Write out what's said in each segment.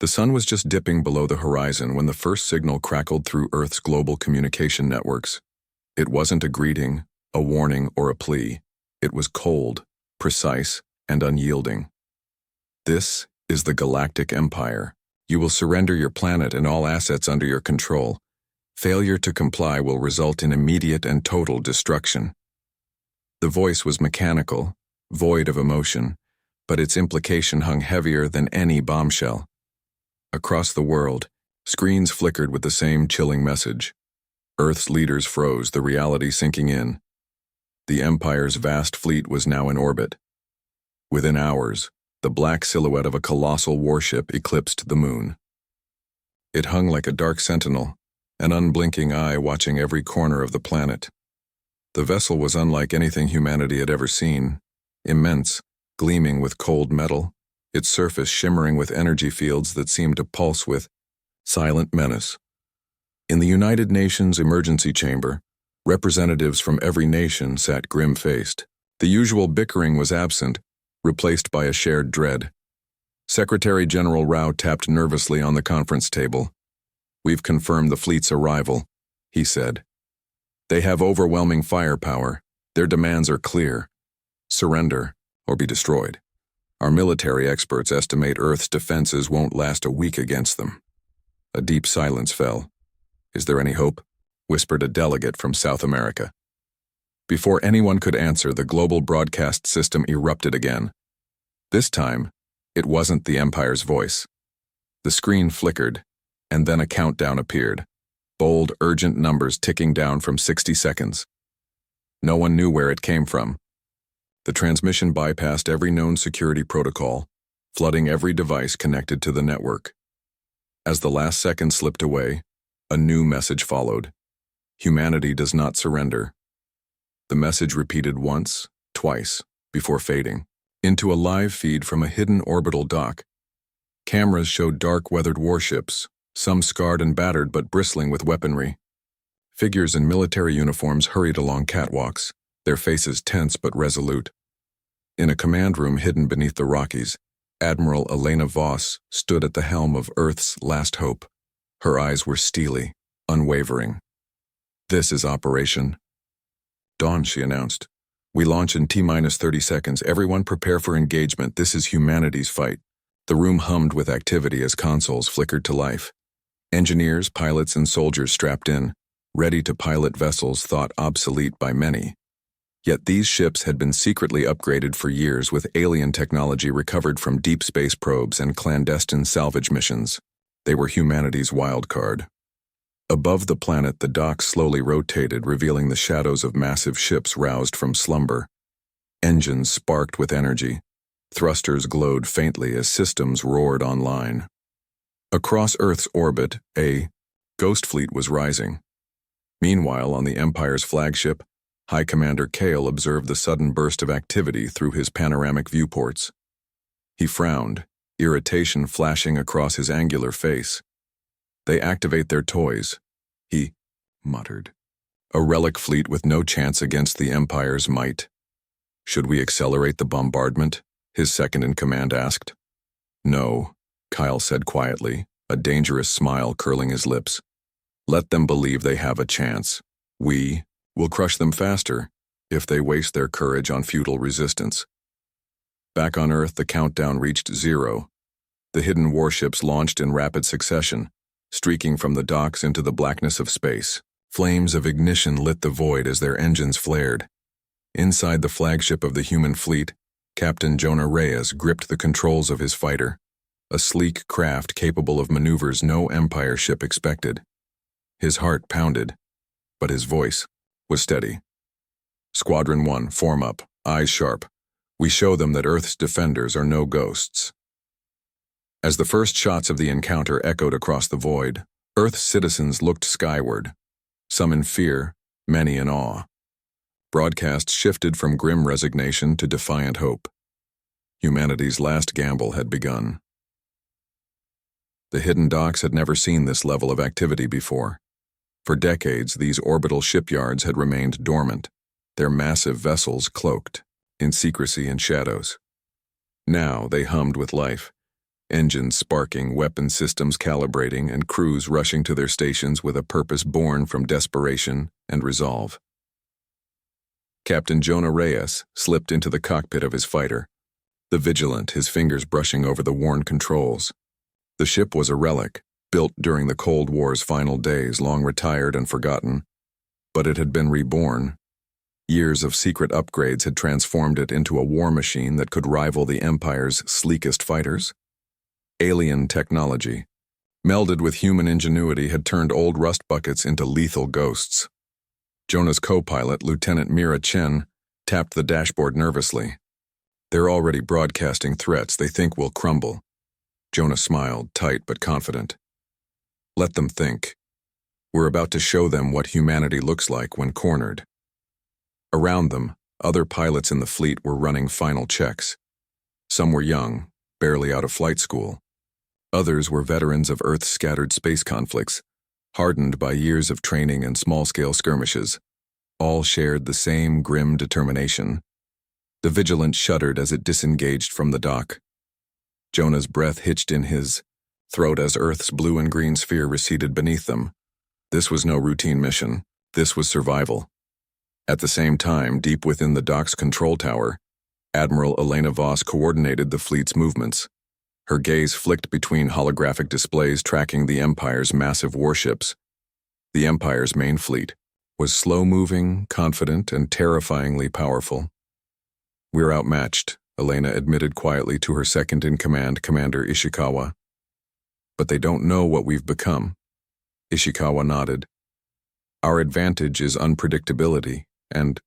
The sun was just dipping below the horizon when the first signal crackled through Earth's global communication networks. It wasn't a greeting, a warning, or a plea. It was cold, precise, and unyielding. This is the Galactic Empire. You will surrender your planet and all assets under your control. Failure to comply will result in immediate and total destruction. The voice was mechanical, void of emotion, but its implication hung heavier than any bombshell. Across the world, screens flickered with the same chilling message. Earth's leaders froze, the reality sinking in. The Empire's vast fleet was now in orbit. Within hours, the black silhouette of a colossal warship eclipsed the moon. It hung like a dark sentinel, an unblinking eye watching every corner of the planet. The vessel was unlike anything humanity had ever seen, immense, gleaming with cold metal, its surface shimmering with energy fields that seemed to pulse with silent menace. In the United Nations Emergency Chamber, representatives from every nation sat grim-faced. The usual bickering was absent, replaced by a shared dread. Secretary General Rao tapped nervously on the conference table. "We've confirmed the fleet's arrival," he said. "They have overwhelming firepower. Their demands are clear. Surrender or be destroyed. Our military experts estimate Earth's defenses won't last a week against them." A deep silence fell. "Is there any hope?" whispered a delegate from South America. Before anyone could answer, the global broadcast system erupted again. This time, it wasn't the Empire's voice. The screen flickered, and then a countdown appeared. Bold, urgent numbers ticking down from 60 seconds. No one knew where it came from. The transmission bypassed every known security protocol, flooding every device connected to the network. As the last second slipped away, a new message followed. Humanity does not surrender. The message repeated once, twice, before fading into a live feed from a hidden orbital dock. Cameras showed dark, weathered warships, some scarred and battered but bristling with weaponry. Figures in military uniforms hurried along catwalks, their faces tense but resolute. In a command room hidden beneath the Rockies, Admiral Elena Voss stood at the helm of Earth's last hope. Her eyes were steely, unwavering. "This is Operation Dawn," she announced. "We launch in T-minus 30 seconds. Everyone prepare for engagement. This is humanity's fight." The room hummed with activity as consoles flickered to life. Engineers, pilots, and soldiers strapped in, ready to pilot vessels thought obsolete by many. Yet these ships had been secretly upgraded for years with alien technology recovered from deep space probes and clandestine salvage missions. They were humanity's wild card. Above the planet, the docks slowly rotated, revealing the shadows of massive ships roused from slumber. Engines sparked with energy. Thrusters glowed faintly as systems roared online. Across Earth's orbit, a ghost fleet was rising. Meanwhile, on the Empire's flagship, High Commander Kale observed the sudden burst of activity through his panoramic viewports. He frowned, irritation flashing across his angular face. "They activate their toys," he muttered. "A relic fleet with no chance against the Empire's might." "Should we accelerate the bombardment?" his second-in-command asked. "No," Kyle said quietly, a dangerous smile curling his lips. "Let them believe they have a chance. We will crush them faster if they waste their courage on futile resistance." Back on Earth, the countdown reached 0. The hidden warships launched in rapid succession, streaking from the docks into the blackness of space. Flames of ignition lit the void as their engines flared. Inside the flagship of the human fleet, Captain Jonah Reyes gripped the controls of his fighter, a sleek craft capable of maneuvers no Empire ship expected. His heart pounded, but his voice was steady. "Squadron 1, form up, eyes sharp. We show them that Earth's defenders are no ghosts." As the first shots of the encounter echoed across the void, Earth's citizens looked skyward, some in fear, many in awe. Broadcasts shifted from grim resignation to defiant hope. Humanity's last gamble had begun. The hidden docks had never seen this level of activity before. For decades, these orbital shipyards had remained dormant, their massive vessels cloaked in secrecy and shadows. Now they hummed with life, engines sparking, weapon systems calibrating, and crews rushing to their stations with a purpose born from desperation and resolve. Captain Jonah Reyes slipped into the cockpit of his fighter, the Vigilant, his fingers brushing over the worn controls. The ship was a relic, built during the Cold War's final days, long retired and forgotten, but it had been reborn. Years of secret upgrades had transformed it into a war machine that could rival the Empire's sleekest fighters. Alien technology, melded with human ingenuity, had turned old rust buckets into lethal ghosts. Jonah's co-pilot, Lieutenant Mira Chen, tapped the dashboard nervously. "They're already broadcasting threats they think will crumble." Jonah smiled, tight but confident. "Let them think. We're about to show them what humanity looks like when cornered." Around them, other pilots in the fleet were running final checks. Some were young, barely out of flight school. Others were veterans of Earth's scattered space conflicts, hardened by years of training and small-scale skirmishes. All shared the same grim determination. The Vigilant shuddered as it disengaged from the dock. Jonah's breath hitched in his throat as Earth's blue and green sphere receded beneath them. This was no routine mission. This was survival. At the same time, deep within the dock's control tower, Admiral Elena Voss coordinated the fleet's movements. Her gaze flicked between holographic displays tracking the Empire's massive warships. The Empire's main fleet was slow-moving, confident, and terrifyingly powerful. "We're outmatched," Elena admitted quietly to her second-in-command, Commander Ishikawa. "But they don't know what we've become." Ishikawa nodded. "Our advantage is unpredictability and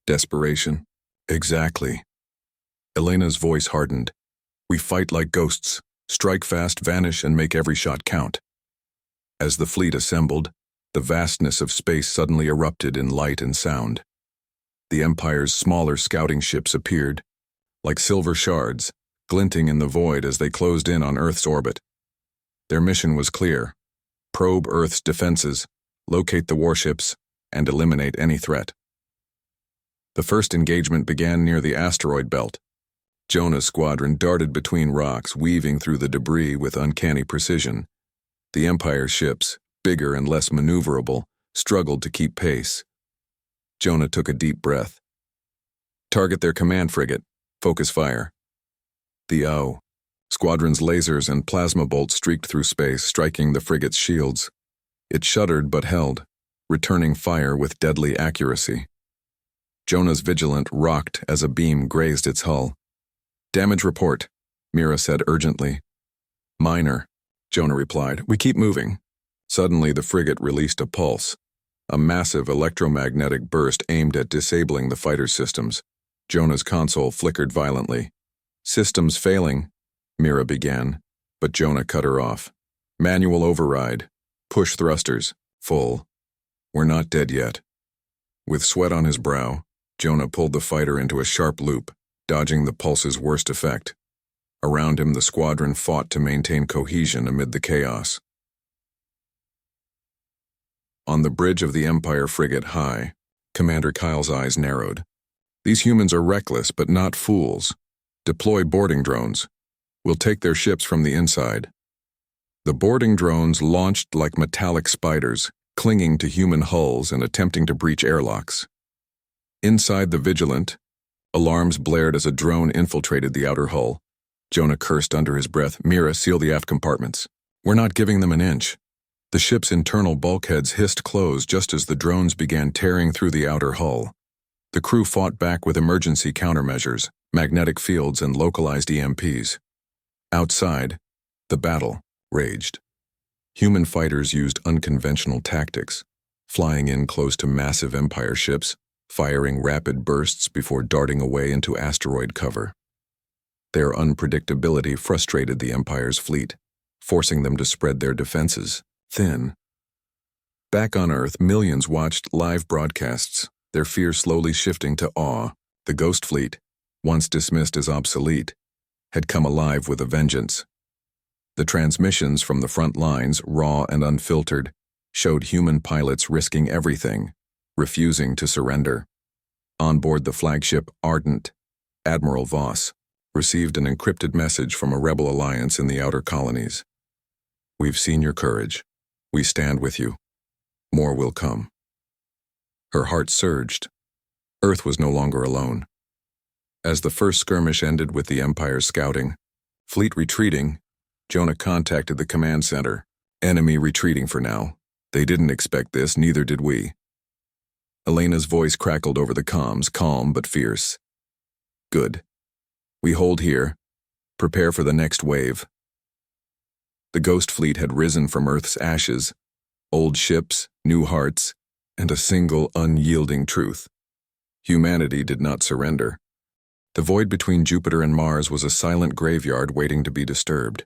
desperation." "Exactly." Elena's voice hardened. "We fight like ghosts, strike fast, vanish, and make every shot count." As the fleet assembled, the vastness of space suddenly erupted in light and sound. The Empire's smaller scouting ships appeared, like silver shards, glinting in the void as they closed in on Earth's orbit. Their mission was clear: probe Earth's defenses, locate the warships, and eliminate any threat. The first engagement began near the asteroid belt. Jonah's squadron darted between rocks, weaving through the debris with uncanny precision. The Empire ships, bigger and less maneuverable, struggled to keep pace. Jonah took a deep breath. "Target their command frigate. Focus fire." The squadron's lasers and plasma bolts streaked through space, striking the frigate's shields. It shuddered but held, returning fire with deadly accuracy. Jonah's Vigilant rocked as a beam grazed its hull. "Damage report," Mira said urgently. "Minor," Jonah replied. "We keep moving." Suddenly the frigate released a pulse. A massive electromagnetic burst aimed at disabling the fighter systems. Jonah's console flickered violently. "Systems failing," Mira began, but Jonah cut her off. "Manual override. Push thrusters. Full. We're not dead yet." With sweat on his brow, Jonah pulled the fighter into a sharp loop, dodging the pulse's worst effect. Around him, the squadron fought to maintain cohesion amid the chaos. On the bridge of the Empire frigate High, Commander Kyle's eyes narrowed. "These humans are reckless, but not fools. Deploy boarding drones. We'll take their ships from the inside." The boarding drones launched like metallic spiders, clinging to human hulls and attempting to breach airlocks. Inside the Vigilant, alarms blared as a drone infiltrated the outer hull. Jonah cursed under his breath. "Mira, seal the aft compartments. We're not giving them an inch." The ship's internal bulkheads hissed closed just as the drones began tearing through the outer hull. The crew fought back with emergency countermeasures, magnetic fields, and localized EMPs. Outside, the battle raged. Human fighters used unconventional tactics, flying in close to massive Empire ships, firing rapid bursts before darting away into asteroid cover. Their unpredictability frustrated the Empire's fleet, forcing them to spread their defenses thin. Back on Earth, millions watched live broadcasts, their fear slowly shifting to awe. The Ghost Fleet, once dismissed as obsolete, had come alive with a vengeance. The transmissions from the front lines, raw and unfiltered, showed human pilots risking everything, refusing to surrender. On board the flagship Ardent, Admiral Voss, Received an encrypted message from a rebel alliance in the outer colonies. We've seen your courage. We stand with you. More will come. Her heart surged. Earth was no longer alone. As the first skirmish ended with the Empire's scouting, fleet retreating, Jonah contacted the command center. Enemy retreating for now. They didn't expect this, neither did we. Elena's voice crackled over the comms, calm but fierce. Good. We hold here. Prepare for the next wave. The Ghost Fleet had risen from Earth's ashes, old ships, new hearts, and a single unyielding truth. Humanity did not surrender. The void between Jupiter and Mars was a silent graveyard waiting to be disturbed.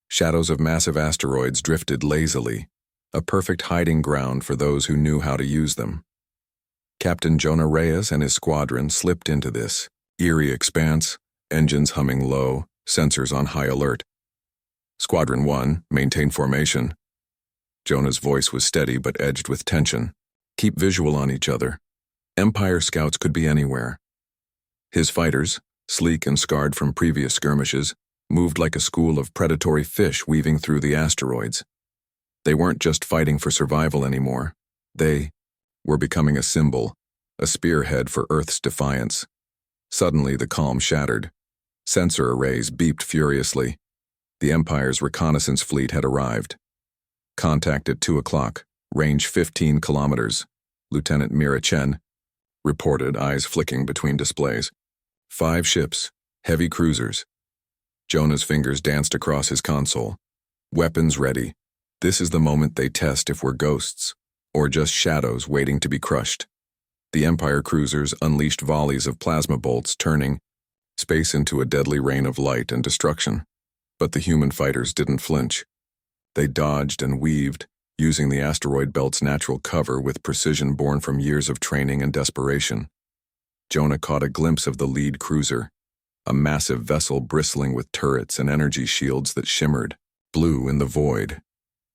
Shadows of massive asteroids drifted lazily, a perfect hiding ground for those who knew how to use them. Captain Jonah Reyes and his squadron slipped into this eerie expanse, engines humming low, sensors on high alert. Squadron 1, maintain formation. Jonah's voice was steady but edged with tension. Keep visual on each other. Empire scouts could be anywhere. His fighters, sleek and scarred from previous skirmishes, moved like a school of predatory fish weaving through the asteroids. They weren't just fighting for survival anymore. They were becoming a symbol, a spearhead for Earth's defiance. Suddenly, the calm shattered. Sensor arrays beeped furiously. The Empire's reconnaissance fleet had arrived. Contact at 2 o'clock, range 15 kilometers. Lieutenant Mira Chen reported, eyes flicking between displays. 5 ships, heavy cruisers. Jonah's fingers danced across his console. Weapons ready. This is the moment they test if we're ghosts, or just shadows waiting to be crushed. The Empire cruisers unleashed volleys of plasma bolts, turning space into a deadly rain of light and destruction. But the human fighters didn't flinch. They dodged and weaved, using the asteroid belt's natural cover with precision born from years of training and desperation. Jonah caught a glimpse of the lead cruiser, a massive vessel bristling with turrets and energy shields that shimmered, blue in the void.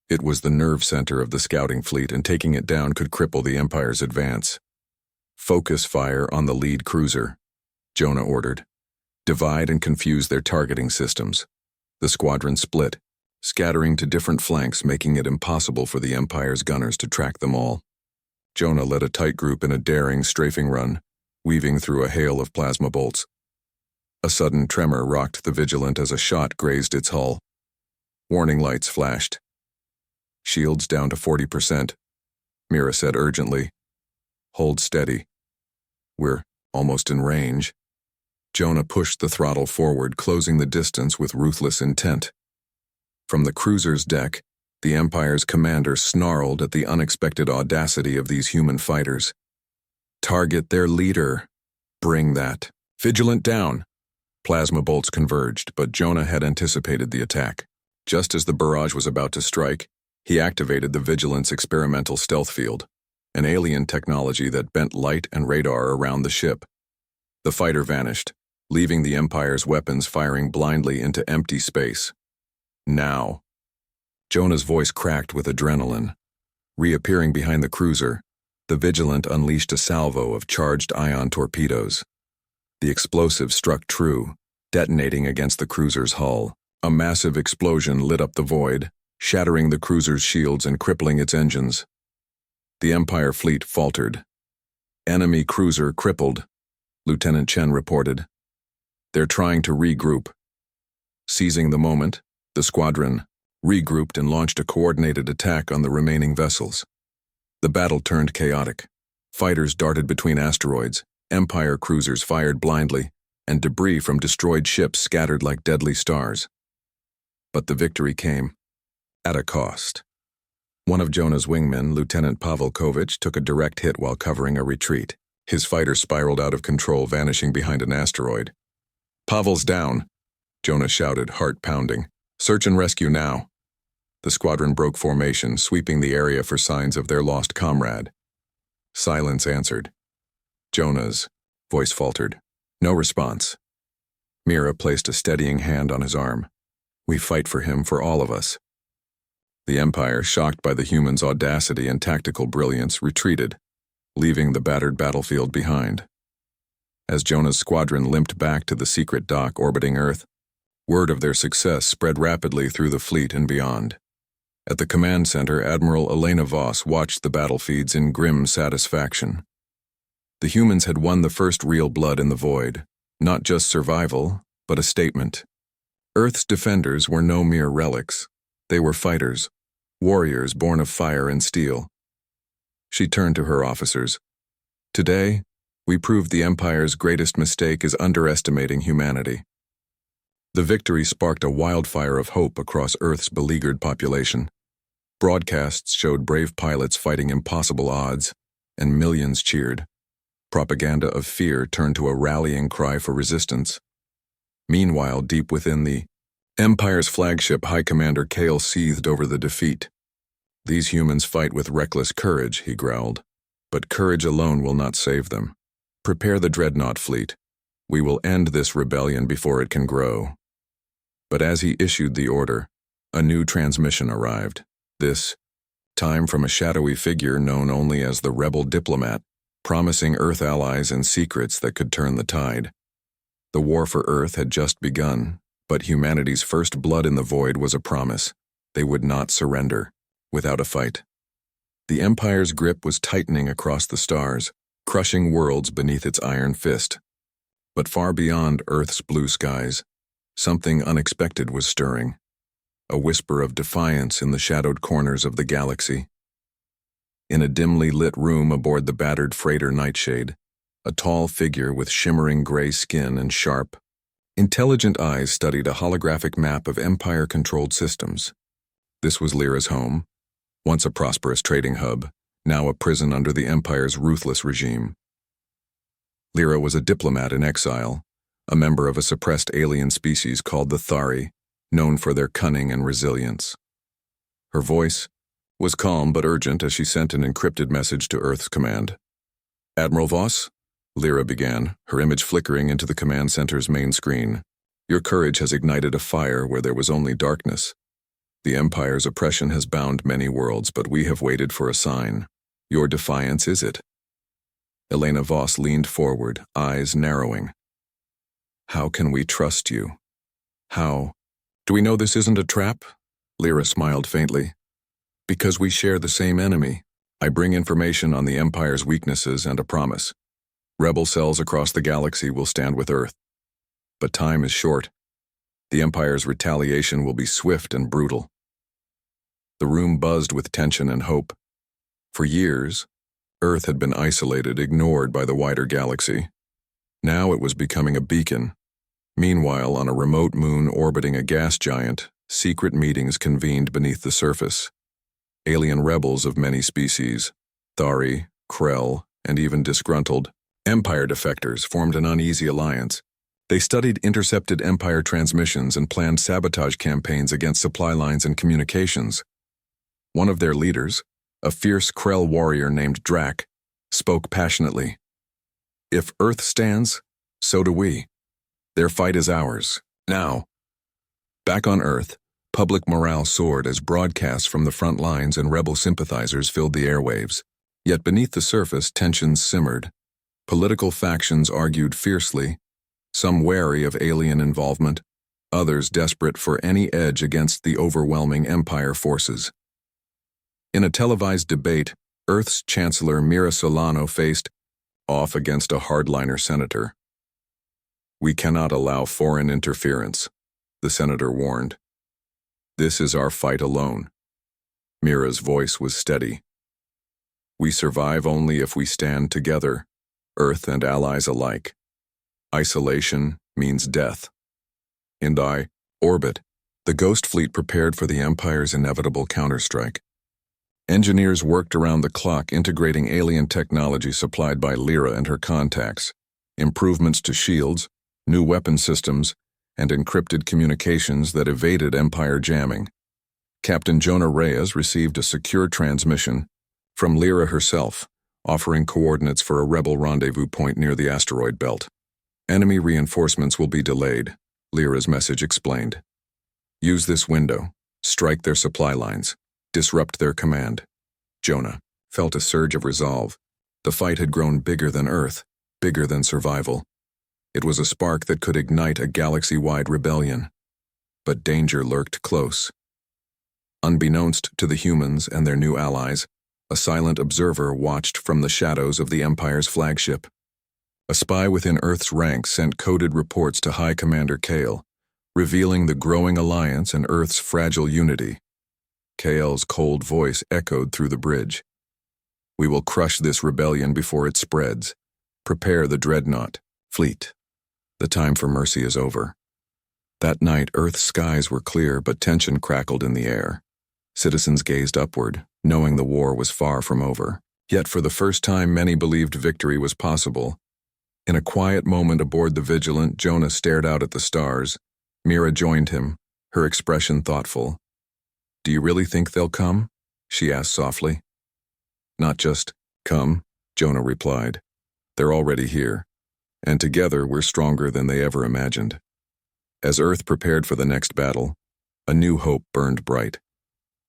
It was the nerve center of the scouting fleet, and taking it down could cripple the Empire's advance. Focus fire on the lead cruiser, Jonah ordered. Divide and confuse their targeting systems. The squadron split, scattering to different flanks, making it impossible for the Empire's gunners to track them all. Jonah led a tight group in a daring strafing run, weaving through a hail of plasma bolts. A sudden tremor rocked the Vigilant as a shot grazed its hull. Warning lights flashed. Shields down to 40%. Mira said urgently. Hold steady. We're almost in range. Jonah pushed the throttle forward, closing the distance with ruthless intent. From the cruiser's deck, the Empire's commander snarled at the unexpected audacity of these human fighters. Target their leader. Bring that. Vigilant down. Plasma bolts converged, but Jonah had anticipated the attack. Just as the barrage was about to strike, he activated the Vigilant's experimental stealth field, an alien technology that bent light and radar around the ship. The fighter vanished, leaving the Empire's weapons firing blindly into empty space. Now. Jonah's voice cracked with adrenaline. Reappearing behind the cruiser, the Vigilant unleashed a salvo of charged ion torpedoes. The explosive struck true, detonating against the cruiser's hull. A massive explosion lit up the void, shattering the cruiser's shields and crippling its engines. The Empire fleet faltered. Enemy cruiser crippled, Lieutenant Chen reported. They're trying to regroup. Seizing the moment, the squadron regrouped and launched a coordinated attack on the remaining vessels. The battle turned chaotic. Fighters darted between asteroids, Empire cruisers fired blindly, and debris from destroyed ships scattered like deadly stars. But the victory came at a cost. One of Jonah's wingmen, Lieutenant Pavel Kovich, took a direct hit while covering a retreat. His fighter spiraled out of control, vanishing behind an asteroid. Pavel's down, Jonah shouted, heart pounding. Search and rescue now. The squadron broke formation, sweeping the area for signs of their lost comrade. Silence answered. Jonah's voice faltered. No response. Mira placed a steadying hand on his arm. We fight for him, for all of us. The Empire, shocked by the humans' audacity and tactical brilliance, retreated, leaving the battered battlefield behind. as Jonah's squadron limped back to the secret dock orbiting Earth. Word of their success spread rapidly through the fleet and beyond. At the command center, Admiral Elena Voss watched the battle feeds in grim satisfaction. The humans had won the first real blood in the void, not just survival, but a statement. Earth's defenders were no mere relics. They were fighters, warriors born of fire and steel. She turned to her officers. Today, we proved the Empire's greatest mistake is underestimating humanity. The victory sparked a wildfire of hope across Earth's beleaguered population. Broadcasts showed brave pilots fighting impossible odds, and millions cheered. Propaganda of fear turned to a rallying cry for resistance. Meanwhile, deep within the Empire's flagship, High Commander Kale seethed over the defeat. "These humans fight with reckless courage," he growled. "But courage alone will not save them. Prepare the dreadnought fleet. We will end this rebellion before it can grow." But as he issued the order, a new transmission arrived. This time from a shadowy figure known only as the rebel diplomat, promising Earth allies and secrets that could turn the tide. The war for Earth had just begun, but humanity's first blood in the void was a promise. They would not surrender, without a fight. The Empire's grip was tightening across the stars, crushing worlds beneath its iron fist. But far beyond Earth's blue skies, something unexpected was stirring. A whisper of defiance in the shadowed corners of the galaxy. In a dimly lit room aboard the battered freighter Nightshade, a tall figure with shimmering gray skin and sharp, intelligent eyes studied a holographic map of Empire-controlled systems. This was Lyra's home, once a prosperous trading hub, now a prison under the Empire's ruthless regime. Lyra was a diplomat in exile, a member of a suppressed alien species called the Thari, known for their cunning and resilience. Her voice was calm but urgent as she sent an encrypted message to Earth's command. "Admiral Voss," Lyra began, her image flickering into the command center's main screen. "Your courage has ignited a fire where there was only darkness. The Empire's oppression has bound many worlds, but we have waited for a sign. Your defiance is it." Elena Voss leaned forward, eyes narrowing. "How can we trust you? How? Do we know this isn't a trap?" Lyra smiled faintly. "Because we share the same enemy. I bring information on the Empire's weaknesses and a promise. Rebel cells across the galaxy will stand with Earth. But time is short. The Empire's retaliation will be swift and brutal." The room buzzed with tension and hope. For years, Earth had been isolated, ignored by the wider galaxy. Now it was becoming a beacon. Meanwhile, on a remote moon orbiting a gas giant, secret meetings convened beneath the surface. Alien rebels of many species, Thari, Krell, and even disgruntled Empire defectors formed an uneasy alliance. They studied intercepted Empire transmissions and planned sabotage campaigns against supply lines and communications. One of their leaders, a fierce Krell warrior named Drac, spoke passionately. "If Earth stands, so do we. Their fight is ours, now." Back on Earth, public morale soared as broadcasts from the front lines and rebel sympathizers filled the airwaves. Yet beneath the surface, tensions simmered. Political factions argued fiercely, some wary of alien involvement, others desperate for any edge against the overwhelming Empire forces. In a televised debate, Earth's Chancellor Mira Solano faced off against a hardliner senator. "We cannot allow foreign interference," the senator warned. "This is our fight alone." Mira's voice was steady. "We survive only if we stand together, Earth and allies alike. Isolation means death." And orbit, the Ghost Fleet prepared for the Empire's inevitable counterstrike. Engineers worked around the clock integrating alien technology supplied by Lyra and her contacts, improvements to shields, new weapon systems, and encrypted communications that evaded Empire jamming. Captain Jonah Reyes received a secure transmission from Lyra herself, offering coordinates for a rebel rendezvous point near the asteroid belt. "Enemy reinforcements will be delayed," Lyra's message explained. "Use this window, strike their supply lines, disrupt their command." Jonah felt a surge of resolve. The fight had grown bigger than Earth, bigger than survival. It was a spark that could ignite a galaxy-wide rebellion. But danger lurked close. Unbeknownst to the humans and their new allies, a silent observer watched from the shadows of the Empire's flagship. A spy within Earth's ranks sent coded reports to High Commander Kale, revealing the growing alliance and Earth's fragile unity. Kale's cold voice echoed through the bridge. "We will crush this rebellion before it spreads. Prepare the dreadnought, fleet. The time for mercy is over." That night, Earth's skies were clear, but tension crackled in the air. Citizens gazed upward, knowing the war was far from over. Yet for the first time, many believed victory was possible. In a quiet moment aboard the Vigilant, Jonah stared out at the stars. Mira joined him, her expression thoughtful. "Do you really think they'll come?" she asked softly. "Not just come," Jonah replied. "They're already here, and together we're stronger than they ever imagined." As Earth prepared for the next battle, a new hope burned bright,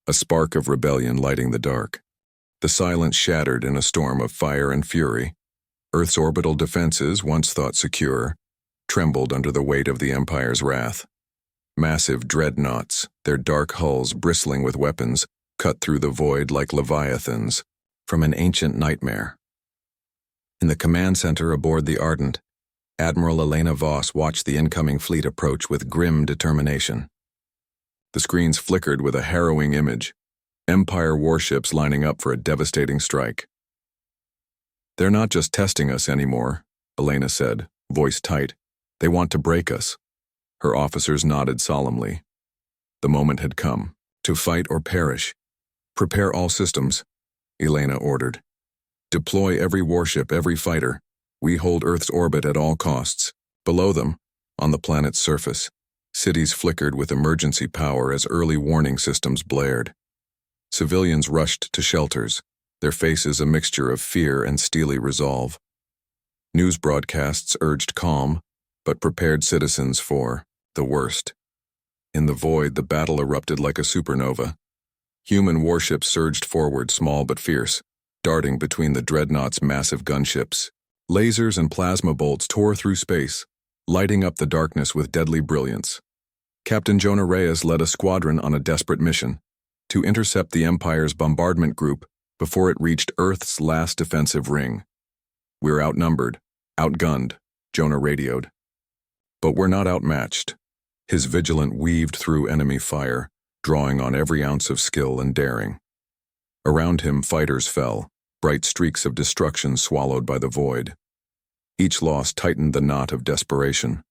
a spark of rebellion lighting the dark. The silence shattered in a storm of fire and fury. Earth's orbital defenses, once thought secure, trembled under the weight of the Empire's wrath. Massive dreadnoughts, their dark hulls bristling with weapons, cut through the void like leviathans from an ancient nightmare. In the command center aboard the Ardent, Admiral Elena Voss watched the incoming fleet approach with grim determination. The screens flickered with a harrowing image, Empire warships lining up for a devastating strike. "They're not just testing us anymore," Elena said, voice tight. "They want to break us." Her officers nodded solemnly. The moment had come, to fight or perish. "Prepare all systems," Elena ordered. "Deploy every warship, every fighter. We hold Earth's orbit at all costs." Below them, on the planet's surface, cities flickered with emergency power as early warning systems blared. Civilians rushed to shelters, their faces a mixture of fear and steely resolve. News broadcasts urged calm, but prepared citizens for the worst. In the void, the battle erupted like a supernova. Human warships surged forward, small but fierce, darting between the dreadnought's massive gunships. Lasers and plasma bolts tore through space, lighting up the darkness with deadly brilliance. Captain Jonah Reyes led a squadron on a desperate mission to intercept the Empire's bombardment group before it reached Earth's last defensive ring. "We're outnumbered, outgunned," Jonah radioed. "But we're not outmatched." His Vigilant weaved through enemy fire, drawing on every ounce of skill and daring. Around him, fighters fell, bright streaks of destruction swallowed by the void. Each loss tightened the knot of desperation.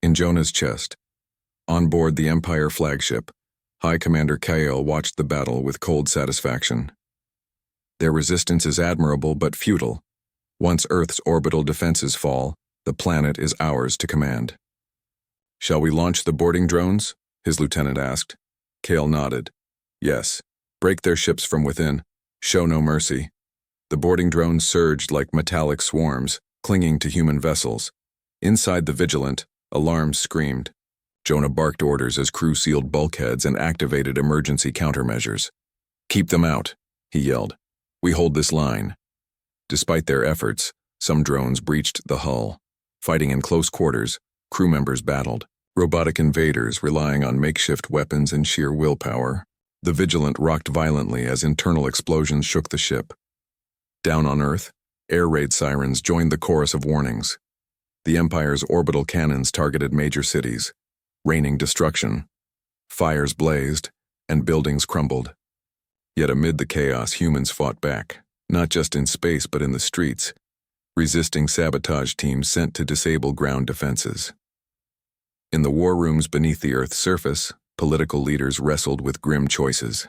In Jonah's chest, on board the Empire flagship, High Commander Kale watched the battle with cold satisfaction. Their resistance is admirable but futile. Once Earth's orbital defenses fall, the planet is ours to command. "Shall we launch the boarding drones?" his lieutenant asked. Kale nodded. "Yes. Break their ships from within. Show no mercy." The boarding drones surged like metallic swarms, clinging to human vessels. Inside the Vigilant, alarms screamed. Jonah barked orders as crew sealed bulkheads and activated emergency countermeasures. "Keep them out," he yelled. "We hold this line." Despite their efforts, some drones breached the hull. Fighting in close quarters, crew members battled. Robotic invaders relying on makeshift weapons and sheer willpower. The Vigilant rocked violently as internal explosions shook the ship. Down on Earth, air raid sirens joined the chorus of warnings. The Empire's orbital cannons targeted major cities, raining destruction. Fires blazed, and buildings crumbled. Yet amid the chaos, humans fought back, not just in space but in the streets, resisting sabotage teams sent to disable ground defenses. In the war rooms beneath the Earth's surface, political leaders wrestled with grim choices.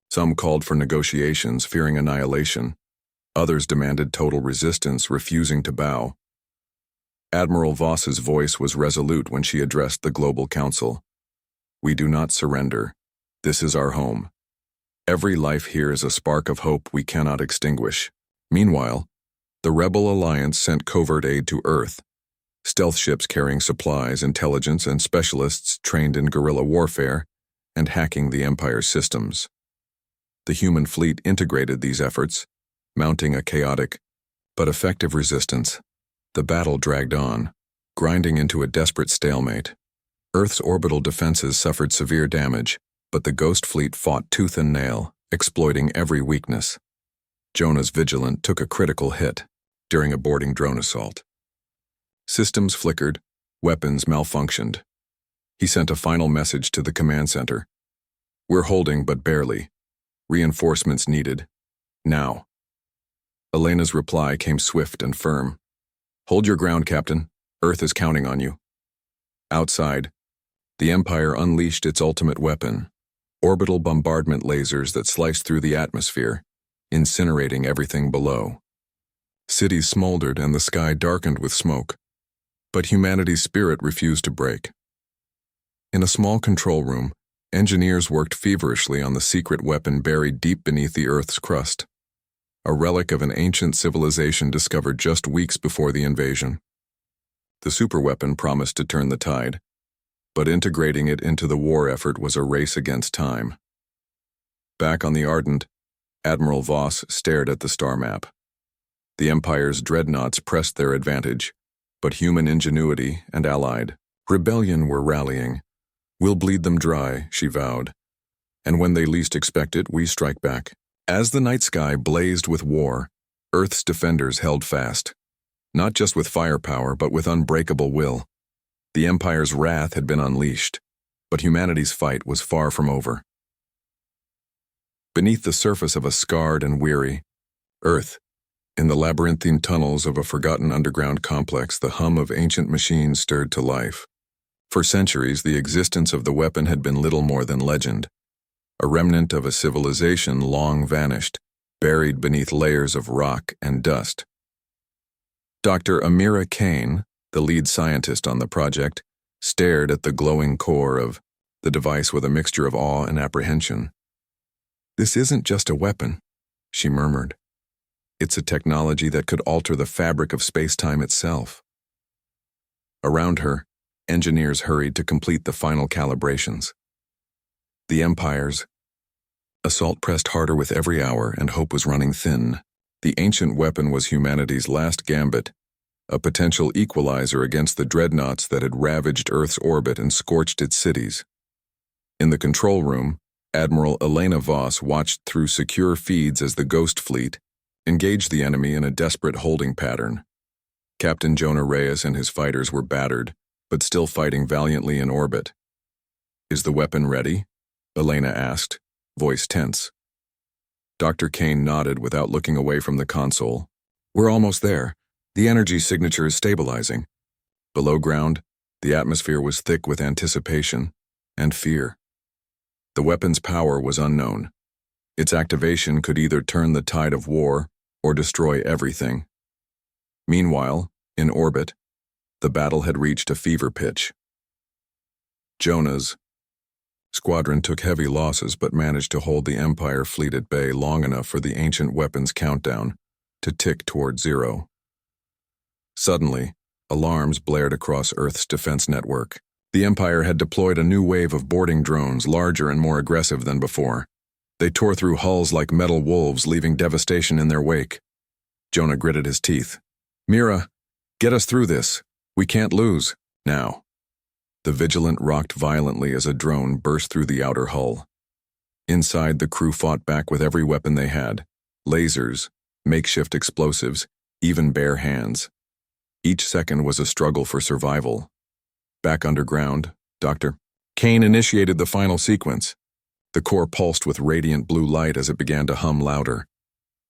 Some called for negotiations, fearing annihilation. Others demanded total resistance, refusing to bow. Admiral Voss's voice was resolute when she addressed the Global Council. "We do not surrender. This is our home. Every life here is a spark of hope we cannot extinguish." Meanwhile, the Rebel Alliance sent covert aid to Earth. Stealth ships carrying supplies, intelligence, and specialists trained in guerrilla warfare and hacking the Empire's systems. The human fleet integrated these efforts, mounting a chaotic but effective resistance. The battle dragged on, grinding into a desperate stalemate. Earth's orbital defenses suffered severe damage, but the Ghost Fleet fought tooth and nail, exploiting every weakness. Jonah's Vigilant took a critical hit during a boarding drone assault. Systems flickered, weapons malfunctioned. He sent a final message to the command center. "We're holding, but barely. Reinforcements needed. Now." Elena's reply came swift and firm. "Hold your ground, Captain. Earth is counting on you." Outside, the Empire unleashed its ultimate weapon, orbital bombardment lasers that sliced through the atmosphere, incinerating everything below. Cities smoldered and the sky darkened with smoke, but humanity's spirit refused to break. In a small control room, engineers worked feverishly on the secret weapon buried deep beneath the Earth's crust, a relic of an ancient civilization discovered just weeks before the invasion. The superweapon promised to turn the tide, but integrating it into the war effort was a race against time. Back on the Ardent, Admiral Voss stared at the star map. The Empire's dreadnoughts pressed their advantage, but human ingenuity and allied rebellion were rallying. "We'll bleed them dry," she vowed. "And when they least expect it, we strike back." As the night sky blazed with war, Earth's defenders held fast, not just with firepower, but with unbreakable will. The Empire's wrath had been unleashed, but humanity's fight was far from over. Beneath the surface of a scarred and weary Earth, in the labyrinthine tunnels of a forgotten underground complex, the hum of ancient machines stirred to life. For centuries, the existence of the weapon had been little more than legend, a remnant of a civilization long vanished, buried beneath layers of rock and dust. Dr. Amira Kane, the lead scientist on the project, stared at the glowing core of the device with a mixture of awe and apprehension. "This isn't just a weapon," she murmured. "It's a technology that could alter the fabric of space-time itself." Around her, engineers hurried to complete the final calibrations. The Empire's assault pressed harder with every hour, and hope was running thin. The ancient weapon was humanity's last gambit, a potential equalizer against the dreadnoughts that had ravaged Earth's orbit and scorched its cities. In the control room, Admiral Elena Voss watched through secure feeds as the Ghost Fleet engaged the enemy in a desperate holding pattern. Captain Jonah Reyes and his fighters were battered, but still fighting valiantly in orbit. "Is the weapon ready?" Elena asked, voice tense. Dr. Kane nodded without looking away from the console. "We're almost there. The energy signature is stabilizing." Below ground, the atmosphere was thick with anticipation and fear. The weapon's power was unknown. Its activation could either turn the tide of war or destroy everything. Meanwhile, in orbit, the battle had reached a fever pitch. Jonah's squadron took heavy losses but managed to hold the Empire fleet at bay long enough for the ancient weapon's countdown to tick toward zero. Suddenly, alarms blared across Earth's defense network. The Empire had deployed a new wave of boarding drones, larger and more aggressive than before. They tore through hulls like metal wolves, leaving devastation in their wake. Jonah gritted his teeth. "Mira, get us through this. We can't lose. Now." The Vigilant rocked violently as a drone burst through the outer hull. Inside, the crew fought back with every weapon they had: lasers, makeshift explosives, even bare hands. Each second was a struggle for survival. Back underground, Dr. Kane initiated the final sequence. The core pulsed with radiant blue light as it began to hum louder,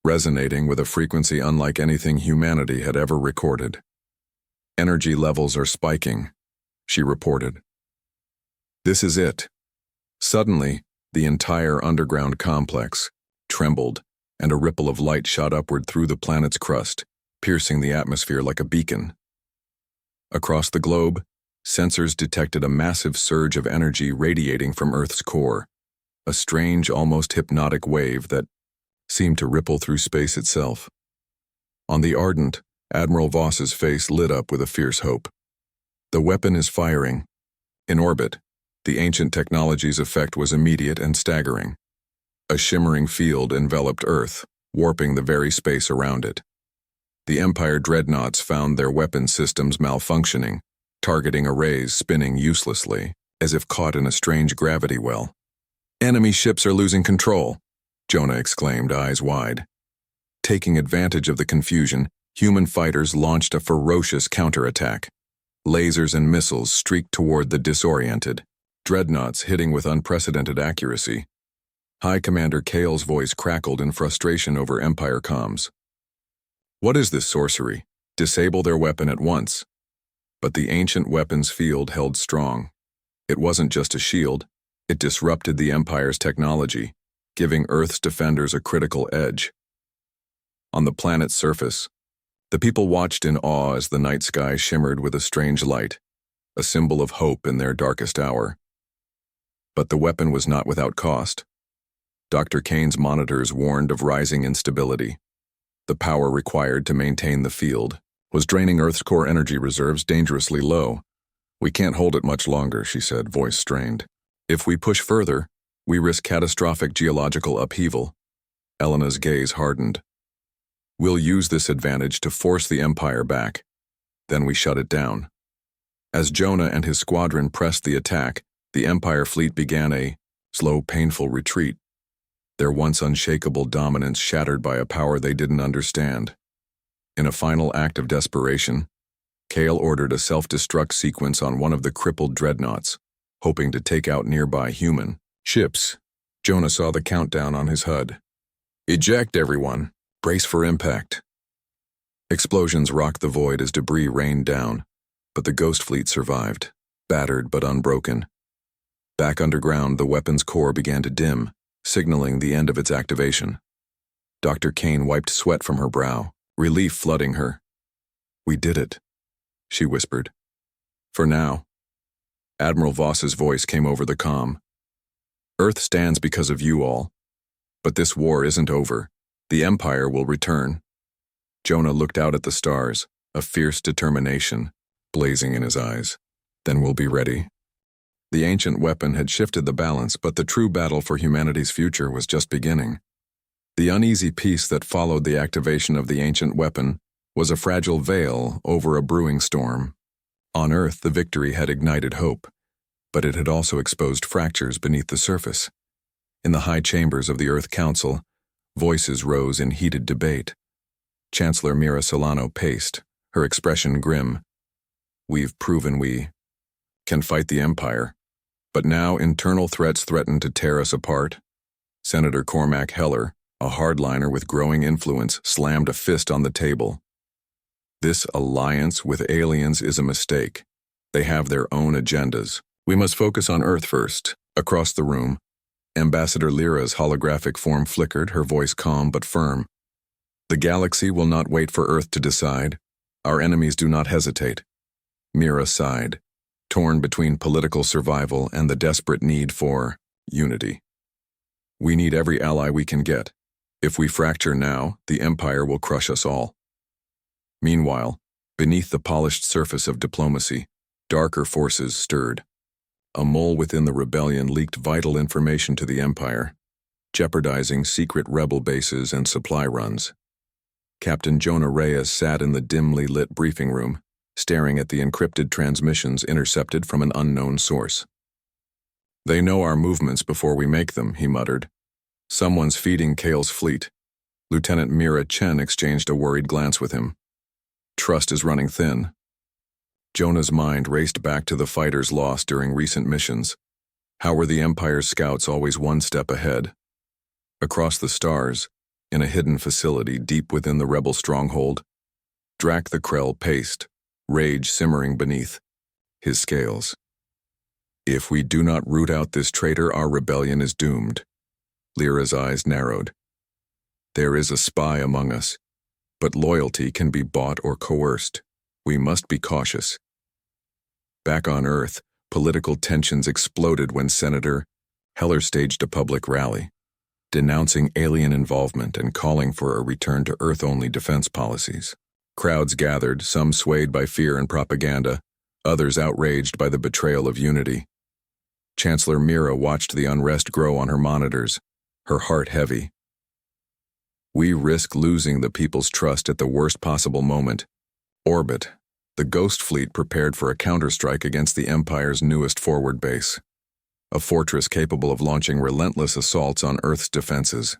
resonating with a frequency unlike anything humanity had ever recorded. "Energy levels are spiking," she reported. "This is it." Suddenly, the entire underground complex trembled, and a ripple of light shot upward through the planet's crust, piercing the atmosphere like a beacon. Across the globe, sensors detected a massive surge of energy radiating from Earth's core, a strange, almost hypnotic wave that seemed to ripple through space itself. On the Ardent, Admiral Voss's face lit up with a fierce hope. "The weapon is firing." In orbit, the ancient technology's effect was immediate and staggering. A shimmering field enveloped Earth, warping the very space around it. The Empire dreadnoughts found their weapon systems malfunctioning, targeting arrays spinning uselessly, as if caught in a strange gravity well. "Enemy ships are losing control," Jonah exclaimed, eyes wide. Taking advantage of the confusion, human fighters launched a ferocious counterattack. Lasers and missiles streaked toward the disoriented, dreadnoughts hitting with unprecedented accuracy. High Commander Kale's voice crackled in frustration over Empire comms. "What is this sorcery? Disable their weapon at once." But the ancient weapons field held strong. It wasn't just a shield, it disrupted the Empire's technology, giving Earth's defenders a critical edge. On the planet's surface, the people watched in awe as the night sky shimmered with a strange light, a symbol of hope in their darkest hour. But the weapon was not without cost. Dr. Kane's monitors warned of rising instability. The power required to maintain the field was draining Earth's core energy reserves dangerously low. "We can't hold it much longer," she said, voice strained. "If we push further, we risk catastrophic geological upheaval." Elena's gaze hardened. "We'll use this advantage to force the Empire back. Then we shut it down." As Jonah and his squadron pressed the attack, the Empire fleet began a slow, painful retreat, their once unshakable dominance shattered by a power they didn't understand. In a final act of desperation, Kale ordered a self-destruct sequence on one of the crippled dreadnoughts, hoping to take out nearby human ships. Jonah saw the countdown on his HUD. "Eject, everyone. Brace for impact." Explosions rocked the void as debris rained down, but the Ghost Fleet survived, battered but unbroken. Back underground, the weapon's core began to dim, signaling the end of its activation. Dr. Kane wiped sweat from her brow, relief flooding her. "We did it," she whispered. "For now." Admiral Voss's voice came over the comm. "Earth stands because of you all. But this war isn't over. The Empire will return." Jonah looked out at the stars, a fierce determination blazing in his eyes. "Then we'll be ready." The ancient weapon had shifted the balance, but the true battle for humanity's future was just beginning. The uneasy peace that followed the activation of the ancient weapon was a fragile veil over a brewing storm. On Earth, the victory had ignited hope, but it had also exposed fractures beneath the surface. In the high chambers of the Earth Council, voices rose in heated debate. Chancellor Mira Solano paced, her expression grim. "We've proven we can fight the Empire, but now internal threats threaten to tear us apart." Senator Cormac Heller, a hardliner with growing influence, slammed a fist on the table. "This alliance with aliens is a mistake. They have their own agendas. We must focus on Earth first." Across the room, Ambassador Lyra's holographic form flickered, her voice calm but firm. "The galaxy will not wait for Earth to decide. Our enemies do not hesitate." Mira sighed, torn between political survival and the desperate need for unity. "We need every ally we can get. If we fracture now, the Empire will crush us all." Meanwhile, beneath the polished surface of diplomacy, darker forces stirred. A mole within the rebellion leaked vital information to the Empire, jeopardizing secret rebel bases and supply runs. Captain Jonah Reyes sat in the dimly lit briefing room, staring at the encrypted transmissions intercepted from an unknown source. "They know our movements before we make them," he muttered. "Someone's feeding Kale's fleet." Lieutenant Mira Chen exchanged a worried glance with him. "Trust is running thin." Jonah's mind raced back to the fighters lost during recent missions. How were the Empire's scouts always one step ahead? Across the stars, in a hidden facility deep within the rebel stronghold, Drac the Krell paced, rage simmering beneath his scales. "If we do not root out this traitor, our rebellion is doomed." Lyra's eyes narrowed. "There is a spy among us, but loyalty can be bought or coerced. We must be cautious." Back on Earth, political tensions exploded when Senator Heller staged a public rally, denouncing alien involvement and calling for a return to Earth-only defense policies. Crowds gathered, some swayed by fear and propaganda, others outraged by the betrayal of unity. Chancellor Mira watched the unrest grow on her monitors, her heart heavy. "We risk losing the people's trust at the worst possible moment. Orbit, The Ghost Fleet prepared for a counterstrike against the Empire's newest forward base, a fortress capable of launching relentless assaults on Earth's defenses.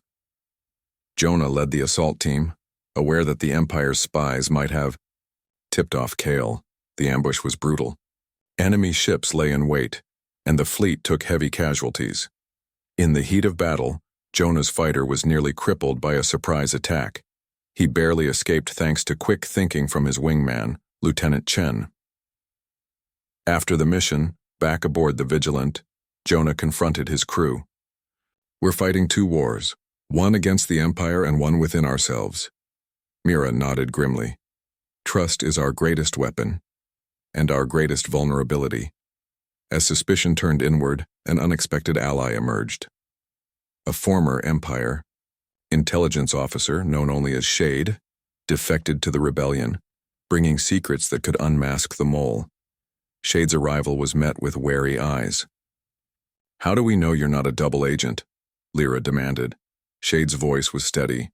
Jonah led the assault team, aware that the Empire's spies might have tipped off Kale. The ambush was brutal. Enemy ships lay in wait, and the fleet took heavy casualties. In the heat of battle, Jonah's fighter was nearly crippled by a surprise attack. He barely escaped thanks to quick thinking from his wingman, Lieutenant Chen. After the mission, back aboard the Vigilant, Jonah confronted his crew. "We're fighting two wars, one against the Empire and one within ourselves." Mira nodded grimly. "Trust is our greatest weapon, and our greatest vulnerability." As suspicion turned inward, an unexpected ally emerged. A former Empire intelligence officer, known only as Shade, defected to the rebellion, bringing secrets that could unmask the mole. Shade's arrival was met with wary eyes. "How do we know you're not a double agent?" Lyra demanded. Shade's voice was steady.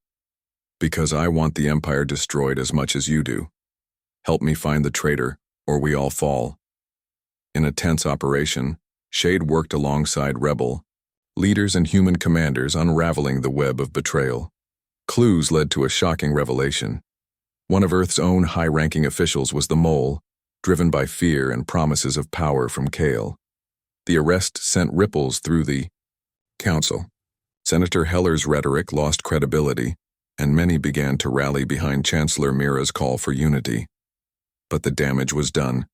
"Because I want the Empire destroyed as much as you do. Help me find the traitor, or we all fall." In a tense operation, Shade worked alongside rebel leaders and human commanders, unraveling the web of betrayal. Clues led to a shocking revelation. One of Earth's own high-ranking officials was the mole, driven by fear and promises of power from Kale. The arrest sent ripples through the council. Senator Heller's rhetoric lost credibility, and many began to rally behind Chancellor Mira's call for unity. But the damage was done.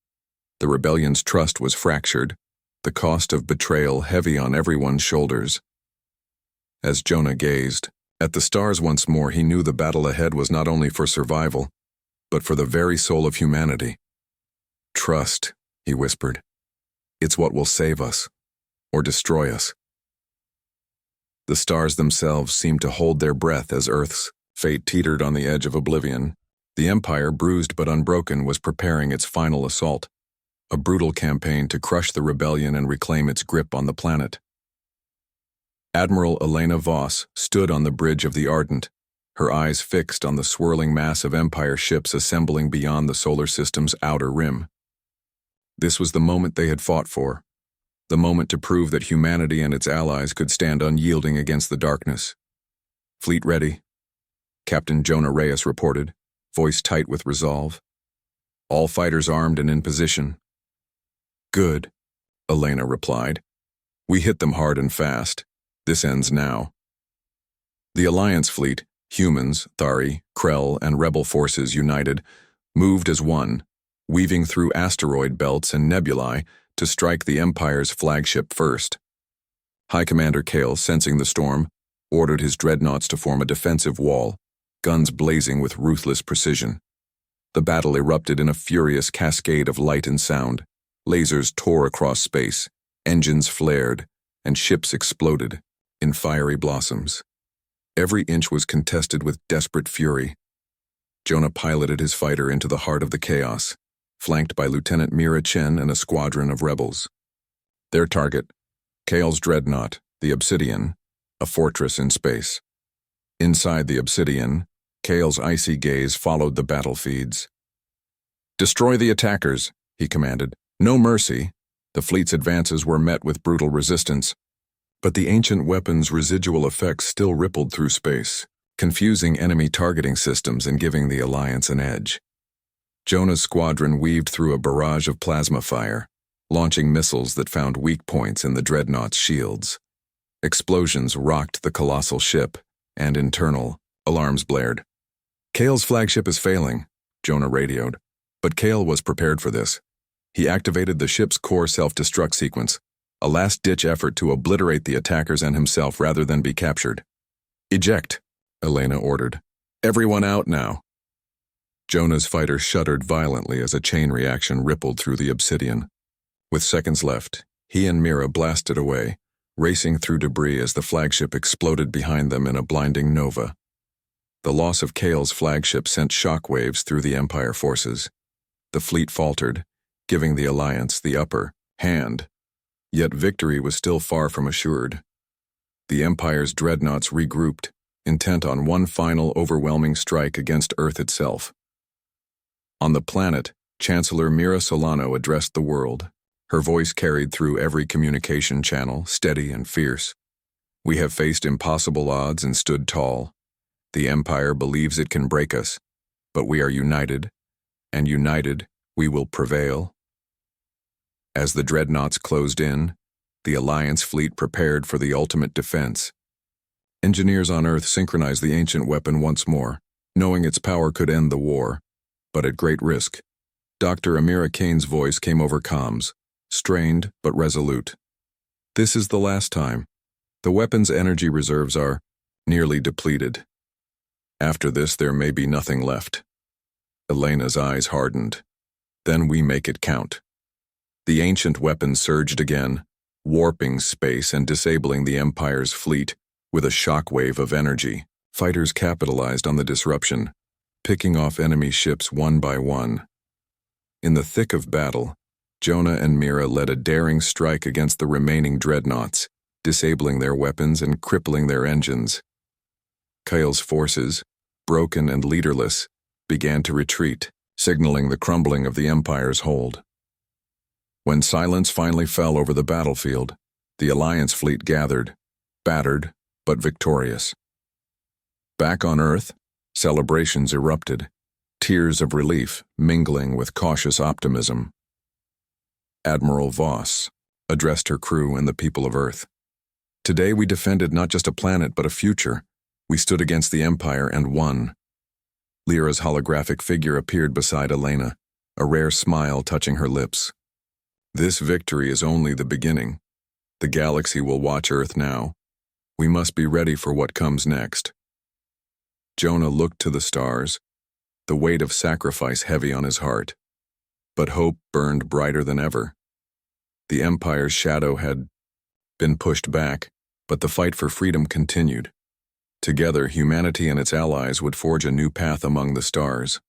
The rebellion's trust was fractured, the cost of betrayal heavy on everyone's shoulders. As Jonah gazed at the stars once more, he knew the battle ahead was not only for survival, but for the very soul of humanity. "Trust," he whispered. "It's what will save us, or destroy us." The stars themselves seemed to hold their breath as Earth's fate teetered on the edge of oblivion. The Empire, bruised but unbroken, was preparing its final assault, a brutal campaign to crush the rebellion and reclaim its grip on the planet. Admiral Elena Voss stood on the bridge of the Ardent, her eyes fixed on the swirling mass of Empire ships assembling beyond the solar system's outer rim. This was the moment they had fought for, the moment to prove that humanity and its allies could stand unyielding against the darkness. "Fleet ready," Captain Jonah Reyes reported, voice tight with resolve. "All fighters armed and in position." "Good," Elena replied. "We hit them hard and fast. This ends now." The Alliance fleet, humans, Thari, Krell, and rebel forces united, moved as one, weaving through asteroid belts and nebulae to strike the Empire's flagship first. High Commander Kale, sensing the storm, ordered his dreadnoughts to form a defensive wall, guns blazing with ruthless precision. The battle erupted in a furious cascade of light and sound. Lasers tore across space, engines flared, and ships exploded in fiery blossoms. Every inch was contested with desperate fury. Jonah piloted his fighter into the heart of the chaos, flanked by Lieutenant Mira Chen and a squadron of rebels. Their target, Kale's dreadnought, the Obsidian, a fortress in space. Inside the Obsidian, Kale's icy gaze followed the battle feeds. "Destroy the attackers," he commanded. "No mercy." The fleet's advances were met with brutal resistance, but the ancient weapon's residual effects still rippled through space, confusing enemy targeting systems and giving the Alliance an edge. Jonah's squadron weaved through a barrage of plasma fire, launching missiles that found weak points in the dreadnought's shields. Explosions rocked the colossal ship, and internal alarms blared. "Kale's flagship is failing," Jonah radioed, but Kale was prepared for this. He activated the ship's core self-destruct sequence, a last-ditch effort to obliterate the attackers and himself rather than be captured. "Eject," Elena ordered. "Everyone out now." Jonah's fighter shuddered violently as a chain reaction rippled through the Obsidian. With seconds left, he and Mira blasted away, racing through debris as the flagship exploded behind them in a blinding nova. The loss of Kale's flagship sent shockwaves through the Empire forces. The fleet faltered, giving the Alliance the upper hand. Yet victory was still far from assured. The Empire's dreadnoughts regrouped, intent on one final overwhelming strike against Earth itself. On the planet, Chancellor Mira Solano addressed the world. Her voice carried through every communication channel, steady and fierce. We have faced impossible odds and stood tall. The Empire believes it can break us, but we are united, and united, we will prevail. As the dreadnoughts closed in, the Alliance fleet prepared for the ultimate defense. Engineers on Earth synchronized the ancient weapon once more, knowing its power could end the war, but at great risk. Dr. Amira Kane's voice came over comms, strained but resolute. This is the last time. The weapon's energy reserves are nearly depleted. After this, there may be nothing left. Elena's eyes hardened. Then we make it count. The ancient weapon surged again, warping space and disabling the Empire's fleet with a shockwave of energy. Fighters capitalized on the disruption, picking off enemy ships one by one. In the thick of battle, Jonah and Mira led a daring strike against the remaining dreadnoughts, disabling their weapons and crippling their engines. Kyle's forces, broken and leaderless, began to retreat, signaling the crumbling of the Empire's hold. When silence finally fell over the battlefield, the Alliance fleet gathered, battered but victorious. Back on Earth, celebrations erupted, tears of relief mingling with cautious optimism. Admiral Voss addressed her crew and the people of Earth. Today we defended not just a planet but a future. We stood against the Empire and won. Lyra's holographic figure appeared beside Elena, a rare smile touching her lips. This victory is only the beginning. The galaxy will watch Earth now. We must be ready for what comes next. Jonah looked to the stars, the weight of sacrifice heavy on his heart. But hope burned brighter than ever. The Empire's shadow had been pushed back, but the fight for freedom continued. Together, humanity and its allies would forge a new path among the stars.